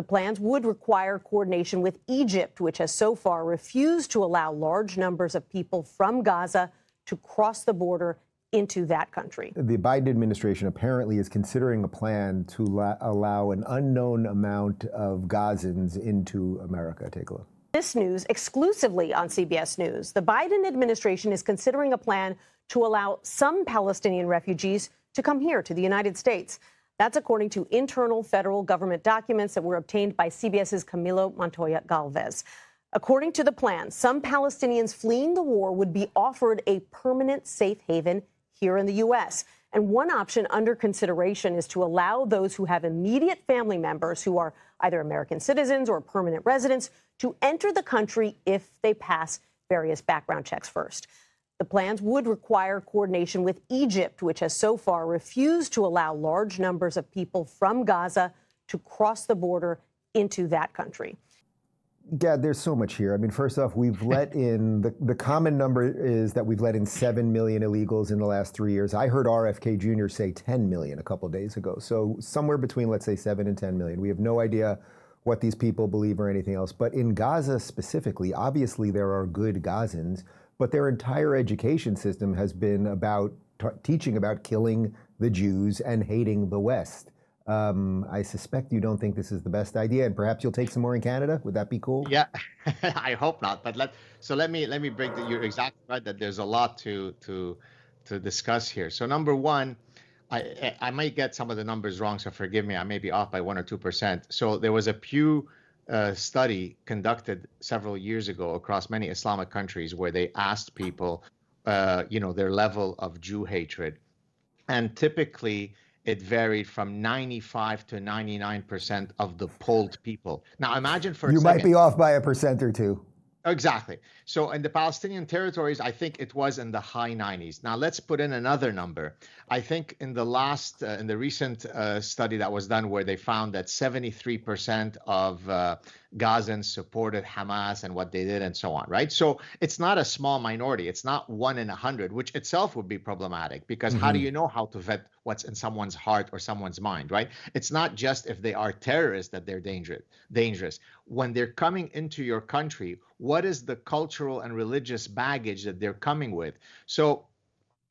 The plans would require coordination with Egypt, which has so far refused to allow large numbers of people from Gaza to cross the border into that country. The Biden administration apparently is considering a plan to allow an unknown amount of Gazans into America. Take a look. This news exclusively on CBS News. The Biden administration is considering a plan to allow some Palestinian refugees to come here to the United States. That's according to internal federal government documents that were obtained by CBS's Camilo Montoya Galvez. According to the plan, some Palestinians fleeing the war would be offered a permanent safe haven here in the U.S. And one option under consideration is to allow those who have immediate family members who are either American citizens or permanent residents to enter the country if they pass various background checks first. The plans would require coordination with Egypt, which has so far refused to allow large numbers of people from Gaza to cross the border into that country. Yeah, there's so much here. I mean, first off, we've let in, the common number is that we've let in 7 million illegals in the last 3 years. I heard RFK Jr. say 10 million a couple of days ago. So somewhere between, let's say, 7 and 10 million. We have no idea what these people believe or anything else. But in Gaza specifically, obviously there are good Gazans, but their entire education system has been about teaching about killing the Jews and hating the West. I suspect you don't think this is the best idea, and perhaps you'll take some more in Canada. Would that be cool? Yeah, I hope not. But let me break that. You're exactly right that there's a lot to discuss here. So number one, I might get some of the numbers wrong, so forgive me. I may be off by 1 or 2%. So there was a Pew study conducted several years ago across many Islamic countries where they asked people, their level of Jew hatred, and typically it varied from 95 to 99% of the polled people. Now imagine for a second. You might be off by 1% or 2%. Exactly. So in the Palestinian territories, I think it was in the high 90s. Now let's put in another number. I think in the recent study that was done where they found that 73% of Gazans supported Hamas and what they did and so on, right? So it's not a small minority. It's not 1 in 100, which itself would be problematic because how do you know how to vet what's in someone's heart or someone's mind, right? It's not just if they are terrorists that they're dangerous. When they're coming into your country, what is the cultural and religious baggage that they're coming with? So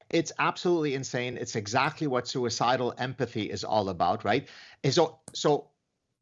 it's absolutely insane. It's exactly what suicidal empathy is all about, right? And so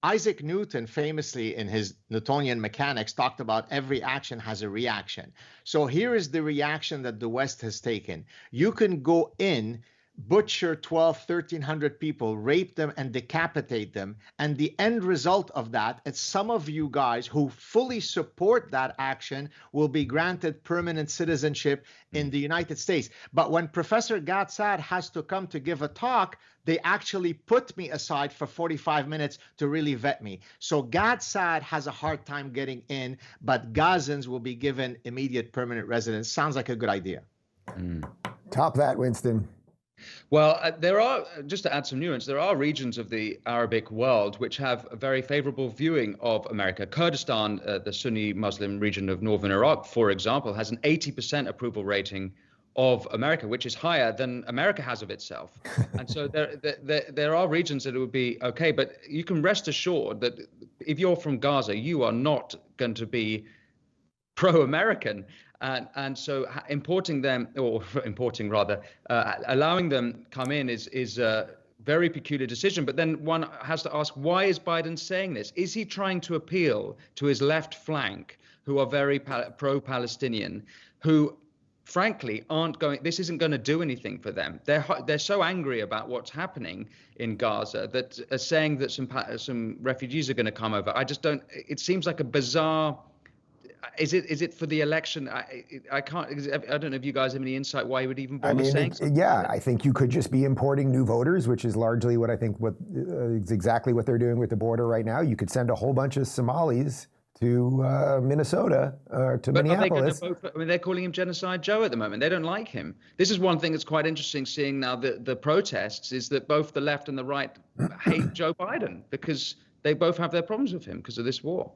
Isaac Newton famously in his Newtonian mechanics talked about every action has a reaction. So here is the reaction that the West has taken. You can go in, butcher 1,300 people, rape them and decapitate them. And the end result of that is some of you guys who fully support that action will be granted permanent citizenship in the United States. But when Professor Saad has to come to give a talk, they actually put me aside for 45 minutes to really vet me. So Saad has a hard time getting in, but Gazans will be given immediate permanent residence. Sounds like a good idea. Top that, Winston. Well, there are, just to add some nuance, there are regions of the Arabic world which have a very favorable viewing of America. Kurdistan, the Sunni Muslim region of northern Iraq, for example, has an 80% approval rating of America, which is higher than America has of itself. And so there are regions that it would be okay, but you can rest assured that if you're from Gaza, you are not going to be pro-American. And so allowing them come in is a very peculiar decision. But then one has to ask, why is Biden saying this? Is he trying to appeal to his left flank, who are very pro-Palestinian, who frankly this isn't going to do anything for them? They're so angry about what's happening in Gaza that saying that some refugees are going to come over, it seems like a bizarre. Is it for the election? I don't know if you guys have any insight why he would even bother saying something. Yeah, I think you could just be importing new voters, which is largely what I think is exactly what they're doing with the border right now. You could send a whole bunch of Somalis to Minnesota or to Minneapolis. They're calling him Genocide Joe at the moment. They don't like him. This is one thing that's quite interesting seeing now the protests is that both the left and the right hate Joe Biden because they both have their problems with him because of this war.